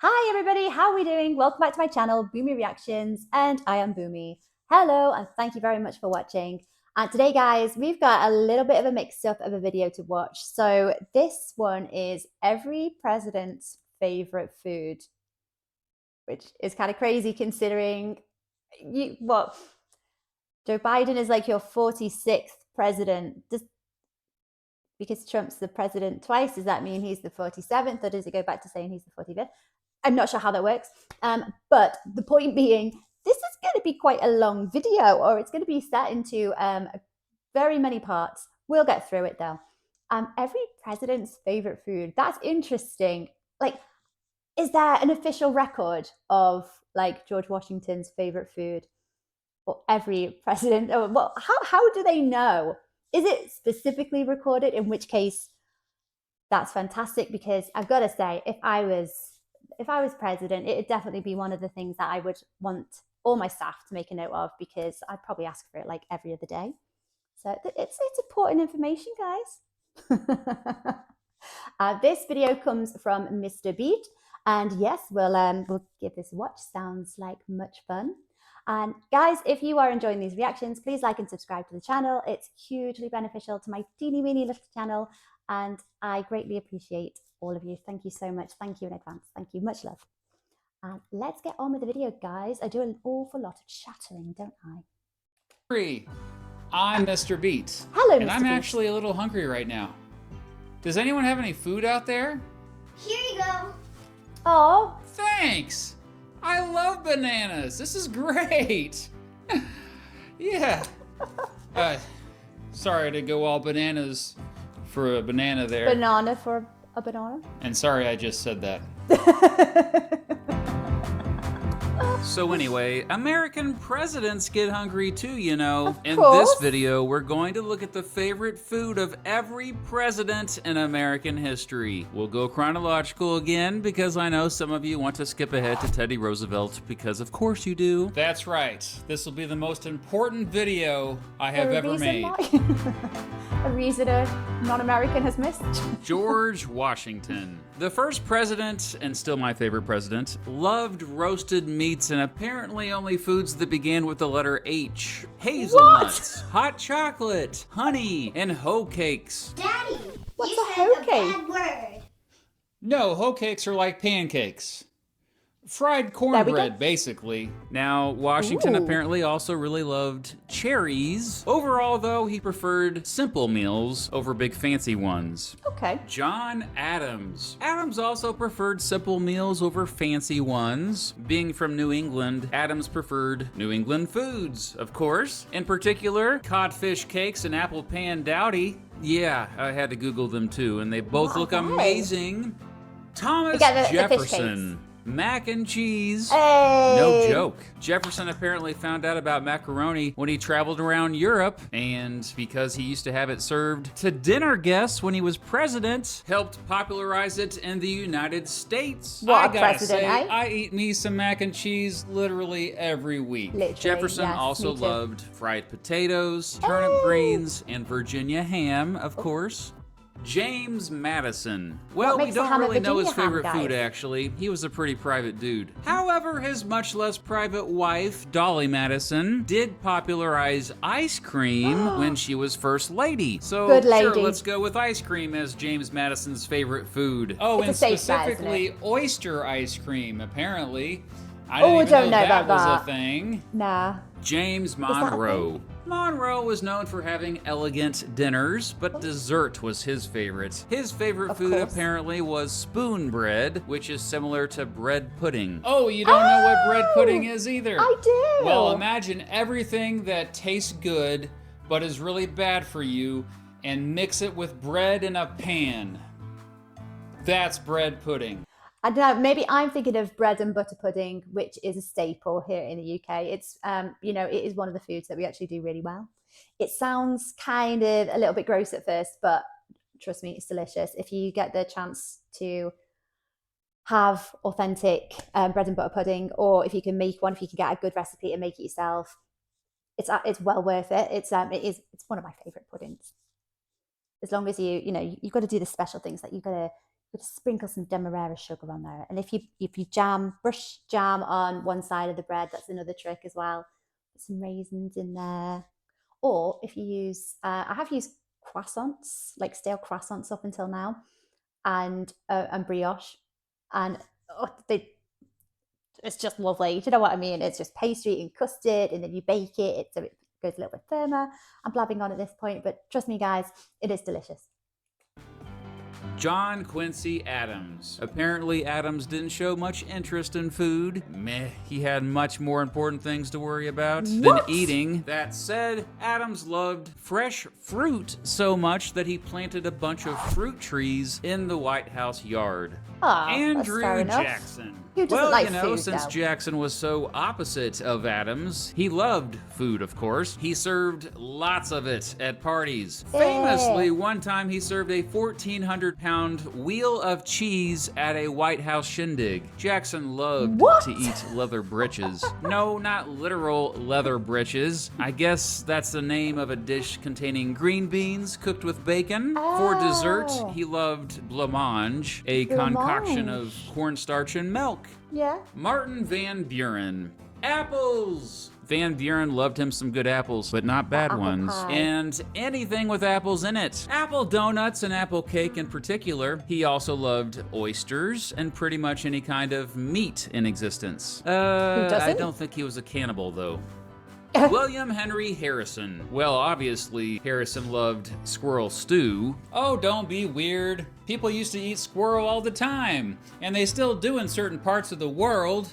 Hi everybody, how are we doing? Welcome back to my channel, Boomy Reactions, and I am Boomy. Hello, and thank you very much for watching. And today, guys, we've got a little bit of a mix-up of a video to watch. So this one is every president's favorite food, which is kind of crazy considering Joe Biden is like your 46th president. Because Trump's the president twice, does that mean he's the 47th, or does it go back to saying he's the 45th? I'm not sure how that works. But the point being, this is going to be quite a long video, or it's going to be set into very many parts. We'll get through it though. Every president's favorite food. That's interesting. Like, is there an official record of like George Washington's favorite food? Or every president? Or well, how do they know? Is it specifically recorded? In which case, that's fantastic because I've got to say, if I was president, it would definitely be one of the things that I would want all my staff to make a note of because I'd probably ask for it like every other day. So it's important information, guys. This video comes from Mr. Beat, and yes, we'll give this a watch. Sounds like much fun. And guys, if you are enjoying these reactions, please like and subscribe to the channel. It's hugely beneficial to my teeny weeny little channel, and I greatly appreciate all of you. Thank you so much. Thank you in advance. Thank you. Much love. And let's get on with the video, guys. I do an awful lot of chattering, don't I? I'm Mr. Beat. Hello, and Mr. I'm Beat. actually a little hungry right now. Does anyone have any food out there? Here you go. Oh, Thanks! I love bananas. This is great. Yeah. Sorry to go all bananas for a banana there. banana for a banana. And sorry I just said that. So anyway, American presidents get hungry too, you know. Of In course. this video, we're going to look at the favorite food of every president in American history. We'll go chronological again because I know some of you want to skip ahead to Teddy Roosevelt because of course you do. That's right. This will be the most important video I have ever made. A reason a non-American has missed. George Washington. The first president, and still my favorite president, loved roasted meats and apparently only foods that began with the letter H. Hazelnuts, hot chocolate, honey, and hoe cakes. Daddy, What's you a said hoe a cake? bad word. No, hoe cakes are like pancakes. Fried There we cornbread, go. basically. Now, Washington Ooh. apparently also really loved cherries. Overall, though, he preferred simple meals over big fancy ones. Okay. John Adams. Adams also preferred simple meals over fancy ones. Being from New England, Adams preferred New England foods, of course. In particular, codfish cakes and apple pan dowdy. Yeah, I had to Google them too, and they both look Okay. amazing. Thomas got the fish Jefferson. Mac and cheese. Hey. No joke. Jefferson apparently found out about macaroni when he traveled around Europe, and because he used to have it served to dinner guests when he was president, helped popularize it in the United States. What I a gotta president, say, eh? I eat me some mac and cheese literally every week. Literally, Jefferson yes, also me too. loved fried potatoes, turnip Hey. greens, and Virginia ham, of course. James Madison. Well, we makes a don't ham a really know his Virginia ham, favorite food, guys? actually. He was a pretty private dude. However, his much less private wife, Dolly Madison, did popularize ice cream when she was first lady. So, Good sure, lady. let's go with ice cream as James Madison's favorite food. Oh, It's and a safe bet, isn't specifically oyster ice cream, apparently. I Oh, didn't even don't know that about was that. a thing. Nah. James that a Monroe. Monroe was known for having elegant dinners, but dessert was his favorite. His favorite Of food course. apparently was spoon bread, which is similar to bread pudding. Oh, you don't know what bread pudding is either? I do. Well, imagine everything that tastes good but is really bad for you and mix it with bread in a pan. That's bread pudding. I don't know. Maybe I'm thinking of bread and butter pudding, which is a staple here in the UK. It's, it is one of the foods that we actually do really well. It sounds kind of a little bit gross at first, but trust me, it's delicious. If you get the chance to have authentic bread and butter pudding, or if you can make one, if you can get a good recipe and make it yourself, it's well worth it. It's one of my favorite puddings. As long as you've got to do the special things, that you've got to Just sprinkle some demerara sugar on there. And if you brush jam on one side of the bread, that's another trick as well. Put some raisins in there. Or if you use, I have used croissants, like stale croissants up until now, and brioche, and it's just lovely. Do you know what I mean? It's just pastry and custard, and then you bake it so it goes a little bit firmer. I'm blabbing on at this point, but trust me, guys, it is delicious. John Quincy Adams. Apparently, Adams didn't show much interest in food. Meh, he had much more important things to worry about than eating. That said, Adams loved fresh fruit so much that he planted a bunch of fruit trees in the White House yard. Andrew Jackson. Who doesn't like well, food, since though? Jackson was so opposite of Adams, he loved food, of course. He served lots of it at parties. Famously, one time he served a 1,400-pound wheel of cheese at a White House shindig. Jackson loved to eat leather breeches. No, not literal leather breeches. I guess that's the name of a dish containing green beans cooked with bacon. For dessert, he loved blancmange, a concoction of cornstarch and milk. Yeah. Martin Van Buren. Apples! Van Buren loved him some good apples, but not bad ones. Pie. And anything with apples in it. Apple donuts and apple cake in particular. He also loved oysters and pretty much any kind of meat in existence. I don't think he was a cannibal, though. William Henry Harrison. Well, obviously, Harrison loved squirrel stew. Oh, don't be weird. People used to eat squirrel all the time, and they still do in certain parts of the world,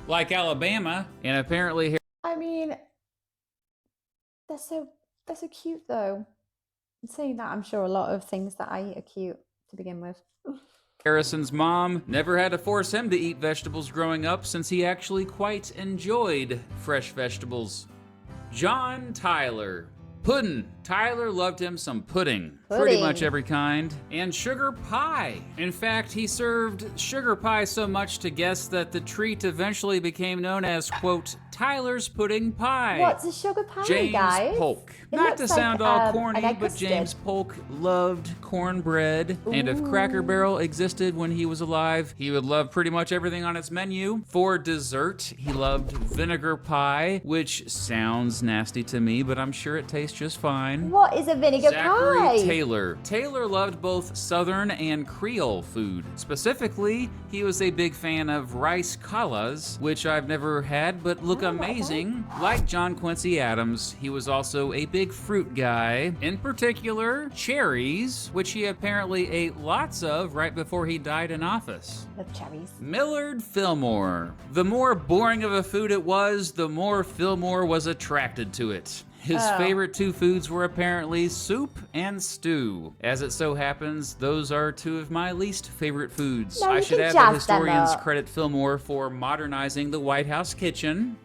like Alabama. And apparently, I mean, they're so cute though. In saying that, I'm sure a lot of things that I eat are cute to begin with. Harrison's mom never had to force him to eat vegetables growing up since he actually quite enjoyed fresh vegetables. John Tyler. Puddin'. Tyler loved him some pudding. Pretty much every kind. And sugar pie. In fact, he served sugar pie so much to guests that the treat eventually became known as, quote, Tyler's pudding pie. What's a sugar pie, James guys? Polk. It Not to looks sound like, all corny, an egg but custard. James Polk loved cornbread. And if Cracker Barrel existed when he was alive, he would love pretty much everything on its menu. For dessert, he loved vinegar pie, which sounds nasty to me, but I'm sure it tastes just fine. What is a vinegar Zachary pie? Taylor. Taylor loved both Southern and Creole food. Specifically, he was a big fan of rice callas, which I've never had but look amazing. Like John Quincy Adams, he was also a big fruit guy. In particular, cherries, which he apparently ate lots of right before he died in office. Love cherries. Millard Fillmore. The more boring of a food it was, the more Fillmore was attracted to it. His favorite two foods were apparently soup and stew. As it so happens, those are two of my least favorite foods. No, I you should can add that jazz them historians up. credit Fillmore for modernizing the White House kitchen.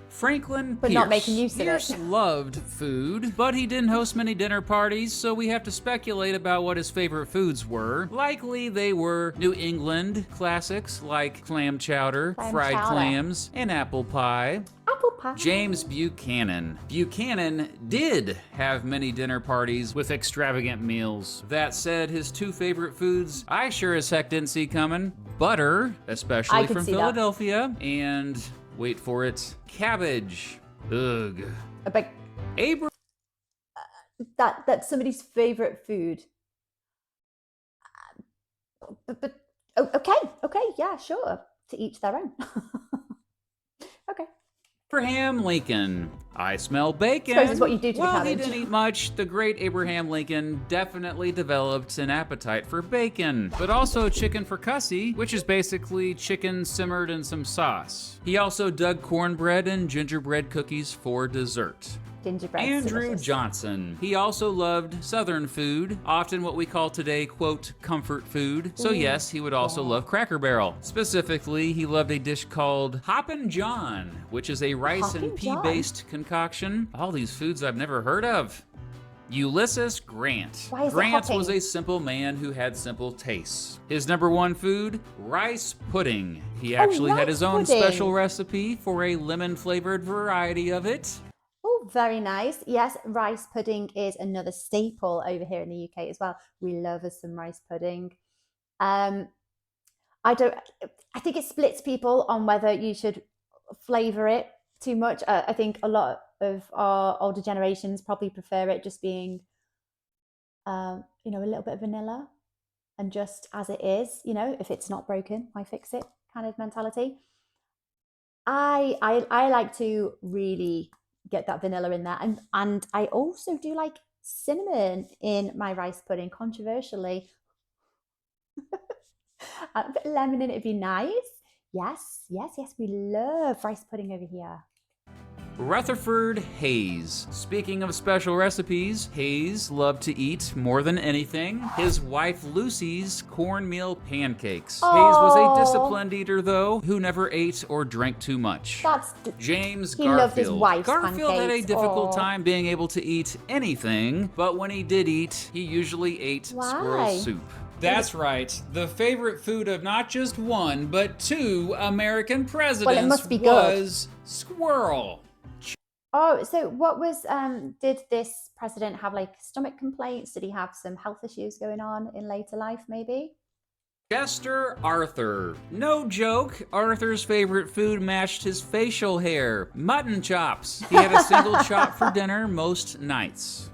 Franklin But Pierce. not making use of it. Pierce loved food, but he didn't host many dinner parties, so we have to speculate about what his favorite foods were. Likely they were New England classics like clam chowder, fried clams, and apple pie. Apple pie. James Buchanan. Buchanan did have many dinner parties with extravagant meals. That said, his two favorite foods I sure as heck didn't see coming. Butter, especially I could from see that. Philadelphia, and wait for it, cabbage. Ugh. But Abram. that's somebody's favorite food. But okay, yeah, sure. To each their own. Okay. Abraham Lincoln. I smell bacon. Suppose it's what you do to the While he cabbage. didn't eat much, the great Abraham Lincoln definitely developed an appetite for bacon, but also chicken fricassee, which is basically chicken simmered in some sauce. He also dug cornbread and gingerbread cookies for dessert. Gingerbread. Andrew Johnson. He also loved Southern food, often what we call today, quote, comfort food. So yes, he would also love Cracker Barrel. Specifically, he loved a dish called Hoppin' John, which is a rice and Hoppin' John? pea-based concoction. All these foods I've never heard of. Ulysses Grant. Why is it Grant hopping? was a simple man who had simple tastes. His number one food, rice pudding. He actually had his rice own pudding. special recipe for a lemon-flavored variety of it. Oh, Oh, very nice. Yes, rice pudding is another staple over here in the UK as well. We love us some rice pudding. Um, I don't. I think it splits people on whether you should flavor it too much. I think a lot of our older generations probably prefer it just being, a little bit of vanilla and just as it is. If it's not broken, why fix it? Kind of mentality. I like to really get that vanilla in there, and I also do like cinnamon in my rice pudding. Controversially, a bit of lemon in it'd be nice. Yes, yes, yes. We love rice pudding over here. Rutherford Hayes. Speaking of special recipes, Hayes loved to eat, more than anything, his wife Lucy's cornmeal pancakes. Hayes was a disciplined eater, though, who never ate or drank too much. James Garfield. Loved his wife's Garfield had a pancakes. difficult time being able to eat anything, but when he did eat, he usually ate squirrel soup. That's right. The favorite food of not just one, but two American presidents must be was squirrel. Oh, so what was, did this president have like stomach complaints? Did he have some health issues going on in later life, maybe? Chester Arthur. No joke, Arthur's favorite food matched his facial hair. Mutton chops. He had a single chop for dinner most nights.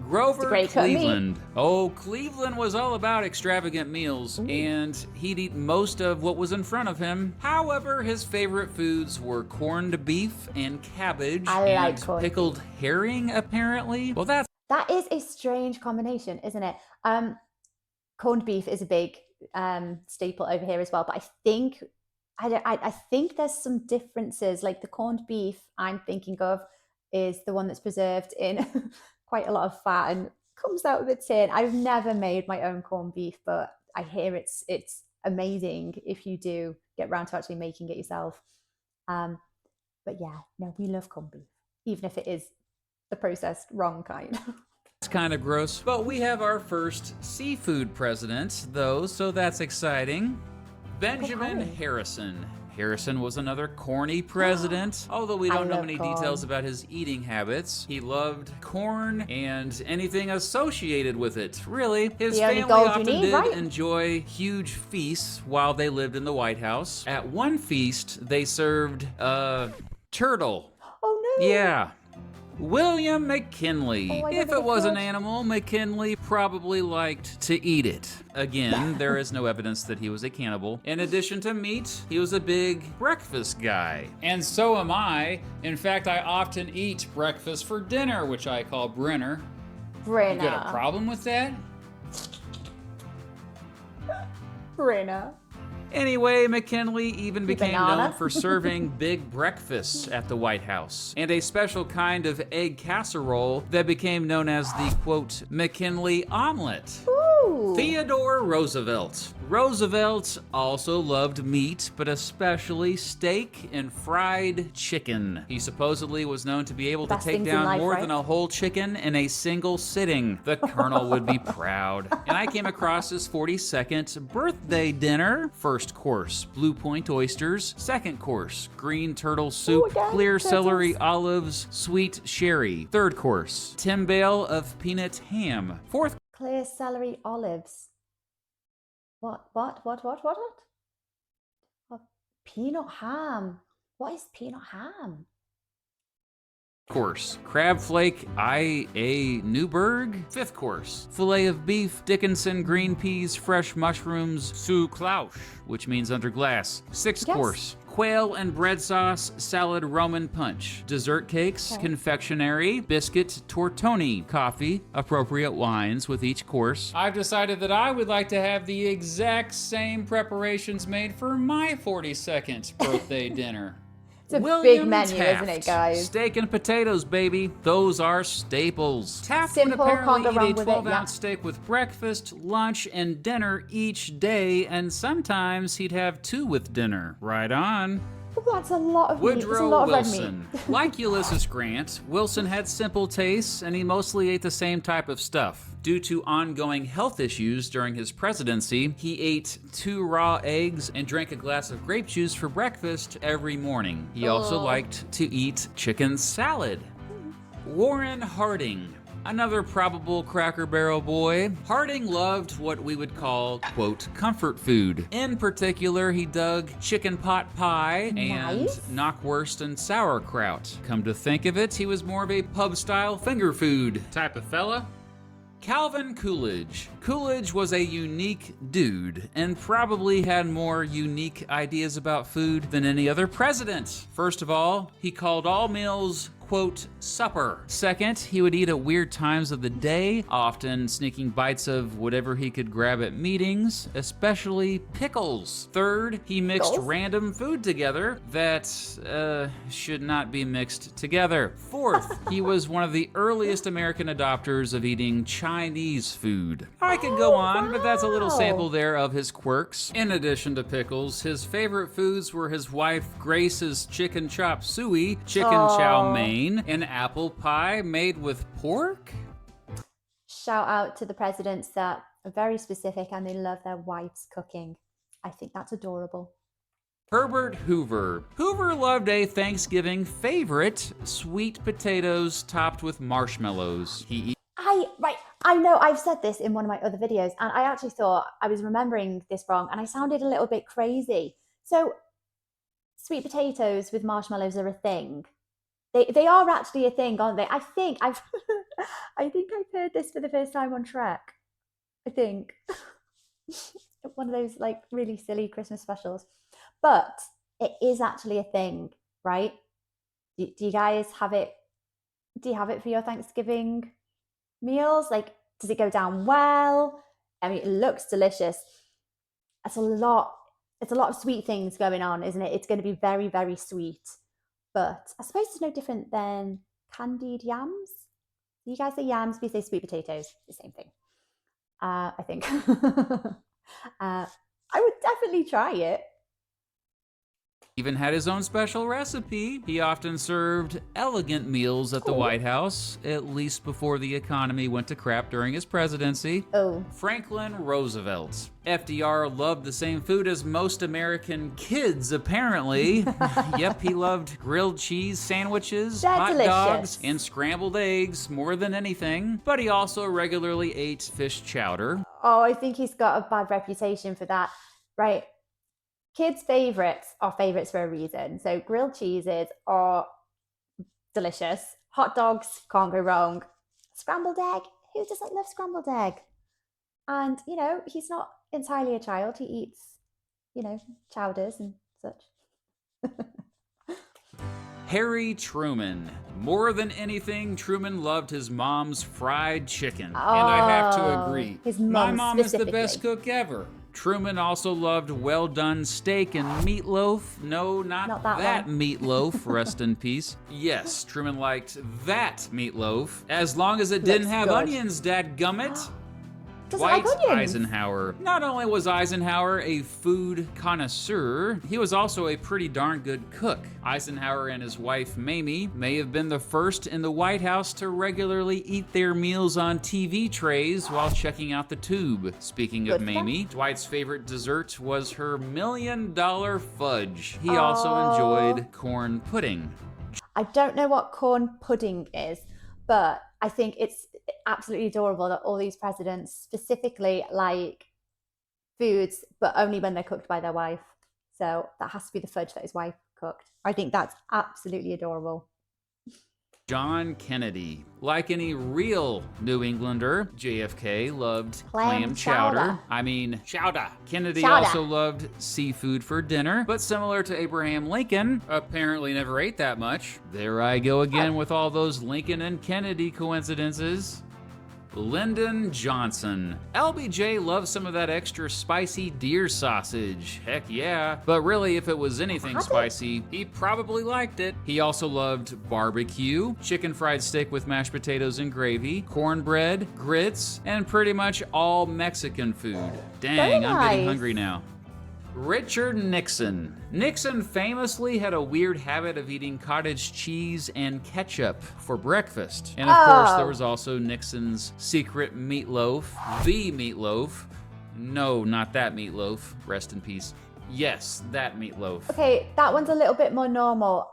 Grover Cleveland. Oh, Cleveland was all about extravagant meals, and he'd eat most of what was in front of him. However, his favorite foods were corned beef and cabbage and pickled herring, apparently. Well, that is a strange combination, isn't it? Corned beef is a big staple over here as well, but I think there's some differences. Like the corned beef I'm thinking of is the one that's preserved in quite a lot of fat and comes out of a tin. I've never made my own corned beef, but I hear it's amazing if you do get around to actually making it yourself. But yeah, no, we love corned beef, even if it is the processed wrong kind. It's kind of gross, but we have our first seafood president, though, so that's exciting. Benjamin Harrison. Harrison was another corny president, although we don't know many details about his eating habits. He loved corn and anything associated with it, really. His family often did enjoy huge feasts while they lived in the White House. At one feast, they served turtle. Oh no! Yeah. William McKinley. If it was an animal, McKinley probably liked to eat it. Again, there is no evidence that he was a cannibal. In addition to meat, he was a big breakfast guy. And so am I. In fact, I often eat breakfast for dinner, which I call Brenner. You got a problem with that? Brenner. Anyway, McKinley even became known for serving big breakfasts at the White House, and a special kind of egg casserole that became known as the, quote, McKinley omelet. Ooh. Theodore Roosevelt. Roosevelt also loved meat, but especially steak and fried chicken. He supposedly was known to be able to take down more than a whole chicken in a single sitting. The Colonel would be proud. And I came across his 42nd birthday dinner. First course, Blue Point oysters. Second course, green turtle soup, clear celery olives, sweet sherry. Third course, timbale of peanut ham. Fourth, clear celery olives. What? Peanut ham. What is peanut ham? Course, crab flake I.A. Newberg. Fifth course, filet of beef, Dickinson green peas, fresh mushrooms, sous cloche, which means under glass. Sixth course, quail and bread sauce, salad Roman punch, dessert cakes, confectionery, biscuit tortoni, coffee, appropriate wines with each course. I've decided that I would like to have the exact same preparations made for my 42nd birthday dinner. It's a big menu, isn't it, guys? Steak and potatoes, baby. Those are staples. Taft would apparently eat a 12-ounce steak with breakfast, lunch, and dinner each day, and sometimes he'd have two with dinner. Right on. Oh, that's a lot of meat. Woodrow Wilson. Like Ulysses Grant, Wilson had simple tastes, and he mostly ate the same type of stuff. Due to ongoing health issues during his presidency, he ate 2 raw eggs and drank a glass of grape juice for breakfast every morning. He also liked to eat chicken salad. Warren Harding. Another probable Cracker Barrel boy. Harding loved what we would call, quote, comfort food. In particular, he dug chicken pot pie and Nice. knockwurst and sauerkraut. Come to think of it, he was more of a pub-style finger food type of fella. Calvin Coolidge. Coolidge was a unique dude and probably had more unique ideas about food than any other president. First of all, he called all meals, quote, supper. Second, he would eat at weird times of the day, often sneaking bites of whatever he could grab at meetings, especially pickles. Third, he mixed Pickles? random food together that should not be mixed together. Fourth, he was one of the earliest American adopters of eating Chinese food. I could go on, but that's a little wow. sample there of his quirks. In addition to pickles, his favorite foods were his wife Grace's chicken chop suey, chicken chow mein, and apple pie made with pork? Shout out to the presidents that are very specific and they love their wives cooking. I think that's adorable. Herbert Hoover. Hoover loved a Thanksgiving favorite, sweet potatoes topped with marshmallows. I know I've said this in one of my other videos, and I actually thought I was remembering this wrong, and I sounded a little bit crazy. So, sweet potatoes with marshmallows are a thing. They are actually a thing, aren't they? I think I've heard this for the first time on Trek. I think one of those like really silly Christmas specials, but it is actually a thing, right? Do you guys have it? Do you have it for your Thanksgiving meals? Like, does it go down well? I mean, it looks delicious. It's a lot of sweet things going on, isn't it? It's going to be very, very sweet. But I suppose it's no different than candied yams. You guys say yams, we say sweet potatoes. The same thing. I think. I would definitely try it. Even had his own special recipe. He often served elegant meals at the White House, at least before the economy went to crap during his presidency. Oh. Franklin Roosevelt. FDR loved the same food as most American kids, apparently. Yep, he loved grilled cheese sandwiches, They're hot delicious. dogs, and scrambled eggs more than anything. But he also regularly ate fish chowder. Oh, I think he's got a bad reputation for that. Right. Kids' favorites are favorites for a reason. So grilled cheeses are delicious. Hot dogs, can't go wrong. Scrambled egg, who doesn't love scrambled egg? And, you know, he's not entirely a child. He eats, you know, chowders and such. Harry Truman. More than anything, Truman loved his mom's fried chicken. And Oh, I have to agree, his my mom mom is the best specifically. cook ever. Truman also loved well-done steak and meatloaf. No, not that that one. meatloaf, rest in peace. Yes, Truman liked that meatloaf, as long as it didn't Looks have good. onions, dadgummit. Doesn't Dwight like onions. Eisenhower. Not only was Eisenhower a food connoisseur, he was also a pretty darn good cook. Eisenhower and his wife Mamie may have been the first in the White House to regularly eat their meals on TV trays while checking out the tube. Speaking of Good for Mamie, Dwight's favorite dessert was her $1 million fudge. He also enjoyed corn pudding. I don't know what corn pudding is, but I think it's absolutely adorable that all these presidents specifically like foods, but only when they're cooked by their wife. So that has to be the fudge that his wife cooked. I think that's absolutely adorable. John Kennedy. Like any real New Englander, JFK loved clam chowder. chowder. I mean, chowder. Kennedy Chowder. also loved seafood for dinner, but similar to Abraham Lincoln, apparently never ate that much. There I go again with all those Lincoln and Kennedy coincidences. Lyndon Johnson. LBJ loves some of that extra spicy deer sausage. Heck yeah. But really, if it was anything Have it. spicy, he probably liked it. He also loved barbecue, chicken fried steak with mashed potatoes and gravy, cornbread, grits, and pretty much all Mexican food. Dang, Very I'm getting nice. hungry now. Richard Nixon. Nixon famously had a weird habit of eating cottage cheese and ketchup for breakfast. And of course, there Oh. was also Nixon's secret meatloaf, the meatloaf. No, not that meatloaf. Rest in peace. Yes, that meatloaf. Okay, that one's a little bit more normal.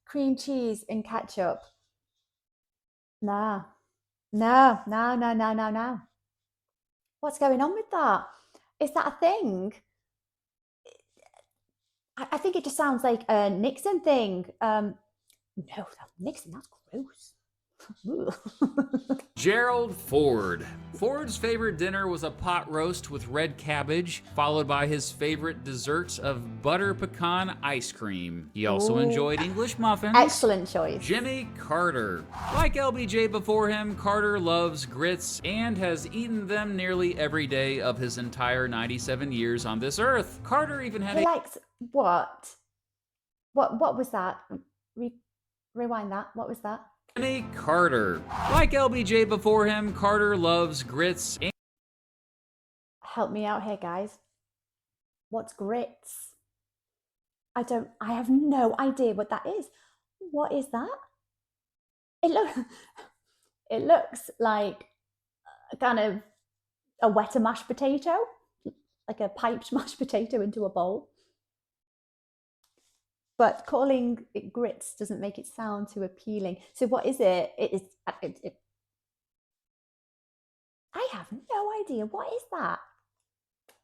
Cream cheese and ketchup. No, no, no, no, no, no, no. What's going on with that? Is that a thing? I think it just sounds like a Nixon thing. No, Nixon, that's gross. Gerald Ford. Ford's favorite dinner was a pot roast with red cabbage, followed by his favorite dessert of butter pecan ice cream. He also Ooh. enjoyed English muffins. Excellent choice. Jimmy Carter. Like LBJ before him, Carter loves grits and has eaten them nearly every day of his entire 97 years on this earth. Carter even had He a likes what? What was that? Rewind that. What was that? Jimmy Carter. Like LBJ before him, Carter loves grits and Help me out here, guys. What's grits? I have no idea what that is. What is that? It looks like a kind of a wetter mashed potato, like a piped mashed potato into a bowl. But calling it grits doesn't make it sound too appealing. So what is it? I have no idea. What is that?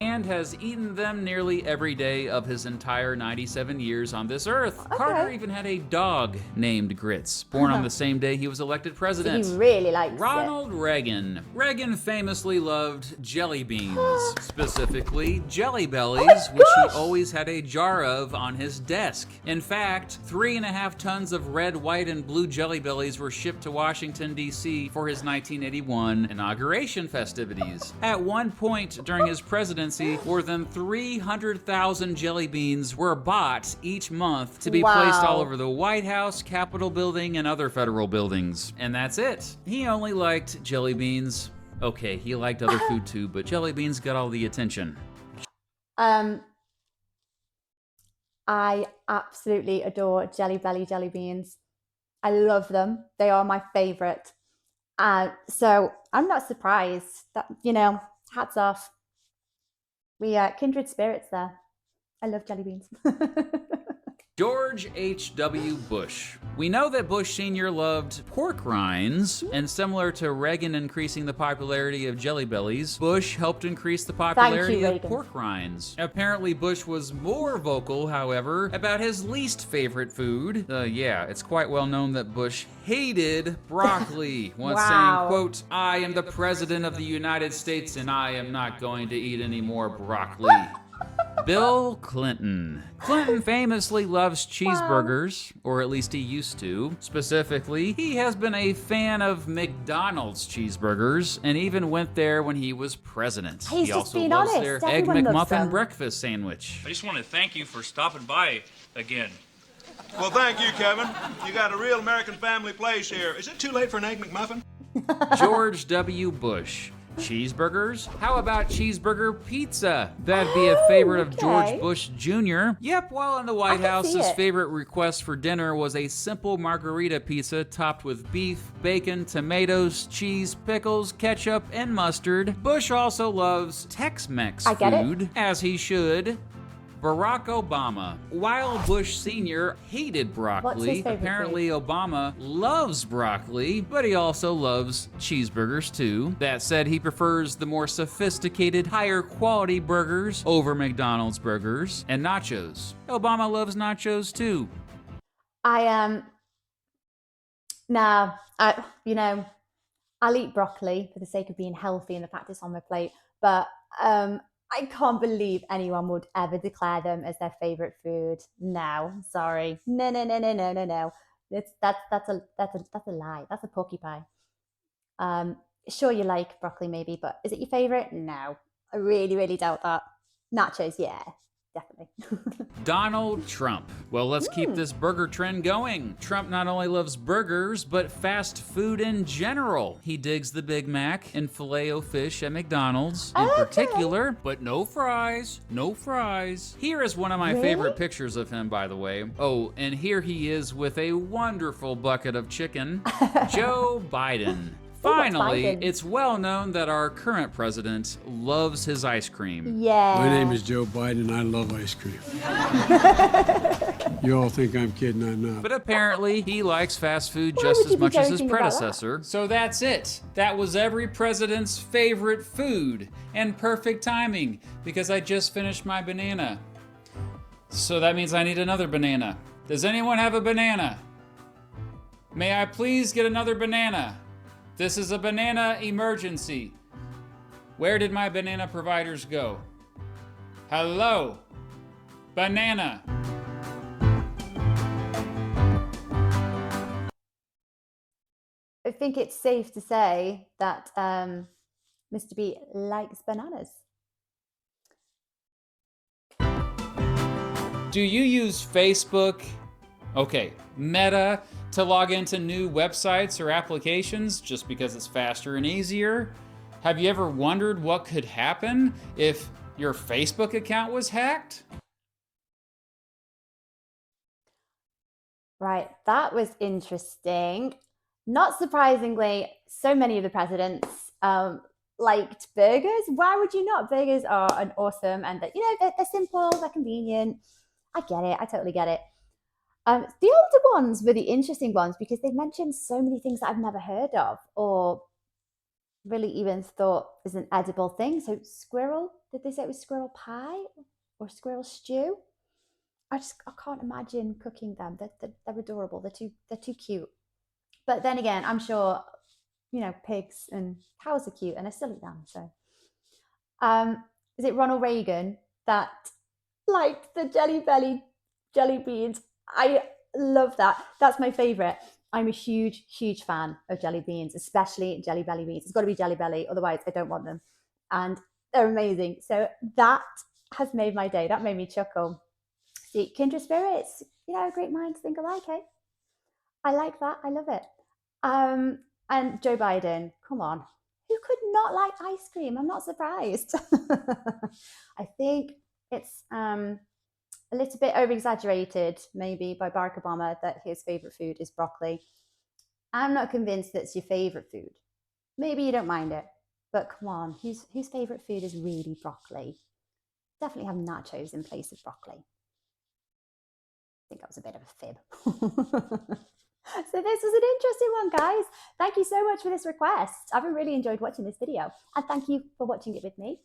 and has eaten them nearly every day of his entire 97 years on this earth. Okay. Carter even had a dog named Grits, born on the same day he was elected president. He really likes Ronald Reagan. Reagan famously loved jelly beans, specifically Jelly Bellies, which he always had a jar of on his desk. In fact, 3.5 tons of red, white, and blue Jelly Bellies were shipped to Washington, D.C. for his 1981 inauguration festivities. At one point during his presidency, more than 300,000 jelly beans were bought each month to be placed all over the White House, Capitol building, and other federal buildings. And that's it. He only liked jelly beans. Okay, he liked other food too, but jelly beans got all the attention. I absolutely adore Jelly Belly jelly beans. I love them. They are my favorite. So I'm not surprised that, hats off. We are kindred spirits there. I love jelly beans. George H.W. Bush. We know that Bush Sr. loved pork rinds, and similar to Reagan increasing the popularity of Jelly Bellies, Bush helped increase the popularity of pork rinds. Apparently, Bush was more vocal, however, about his least favorite food. Yeah, it's quite well known that Bush hated broccoli, once saying, quote, "I am the president of the United States and I am not going to eat any more broccoli." Bill Clinton. Clinton famously loves cheeseburgers, or at least he used to. Specifically, he has been a fan of McDonald's cheeseburgers and even went there when he was president. He's he just also being loves honest. their Egg Everyone loves McMuffin them. breakfast sandwich. I just want to thank you for stopping by again. Well, thank you, Kevin. You got a real American family place here. Is it too late for an Egg McMuffin? George W. Bush. Cheeseburgers? How about cheeseburger pizza? That'd be a favorite of George Bush Jr. Yep, while in the White House, his favorite request for dinner was a simple margarita pizza topped with beef, bacon, tomatoes, cheese, pickles, ketchup, and mustard. Bush also loves Tex-Mex food, as he should. Barack Obama. While Bush Sr. hated broccoli, apparently Obama loves broccoli, but he also loves cheeseburgers too. That said, he prefers the more sophisticated, higher quality burgers over McDonald's burgers and nachos. Obama loves nachos too. I'll eat broccoli for the sake of being healthy and the fact it's on my plate, but I can't believe anyone would ever declare them as their favorite food. No, sorry. No. That's a lie. That's a porcupine. Sure, you like broccoli maybe, but is it your favorite? No, I really, really doubt that. Nachos, yeah, definitely. Donald Trump. Well, let's keep this burger trend going. Trump not only loves burgers, but fast food in general. He digs the Big Mac and Filet-O-Fish at McDonald's in particular, but no fries, no fries. Here is one of my favorite pictures of him, by the way. Oh, and here he is with a wonderful bucket of chicken. Joe Biden. Finally, Biden? it's well known that our current president loves his ice cream. Yeah. My name is Joe Biden. I love ice cream. You all think I'm kidding, I'm not. But apparently, he likes fast food Why just would as you be much as his joking about that? predecessor. So that's it. That was every president's favorite food. And perfect timing, because I just finished my banana. So that means I need another banana. Does anyone have a banana? May I please get another banana? This is a banana emergency. Where did my banana providers go? Hello? Banana. I think it's safe to say that Mr. B likes bananas. Do you use Facebook, okay, Meta, to log into new websites or applications just because it's faster and easier? Have you ever wondered what could happen if your Facebook account was hacked? Right, that was interesting. Not surprisingly, so many of the presidents liked burgers. Why would you not? Burgers are an awesome, and they're simple, they're convenient. I get it. I totally get it. The older ones were the interesting ones because they mentioned so many things that I've never heard of or really even thought is an edible thing. So squirrel, did they say it was squirrel pie or squirrel stew? I can't imagine cooking them. They're adorable. They're too cute. But then again, I'm sure, pigs and cows are cute and I still eat them. So, is it Ronald Reagan that liked the Jelly Belly jelly beans? I love that. That's my favorite. I'm a huge, huge fan of jelly beans, especially Jelly Belly beans. It's got to be Jelly Belly, otherwise I don't want them. And they're amazing. So that has made my day. That made me chuckle. See, kindred spirits, great minds think alike, eh? I like that. I love it. And Joe Biden, come on. Who could not like ice cream? I'm not surprised. I think it's a little bit over-exaggerated, maybe, by Barack Obama that his favorite food is broccoli. I'm not convinced that's your favorite food. Maybe you don't mind it, but come on, whose favorite food is really broccoli? Definitely have nachos in place of broccoli. I think that was a bit of a fib. So this was an interesting one, guys. Thank you so much for this request. I've really enjoyed watching this video, and thank you for watching it with me.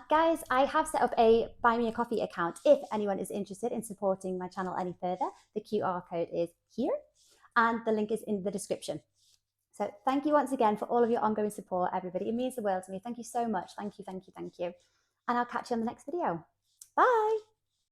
Guys, I have set up a Buy Me a Coffee account if anyone is interested in supporting my channel any further. The QR code is here, and the link is in the description. So thank you once again for all of your ongoing support, everybody. It means the world to me. Thank you so much. Thank you, thank you, thank you. And I'll catch you on the next video. Bye.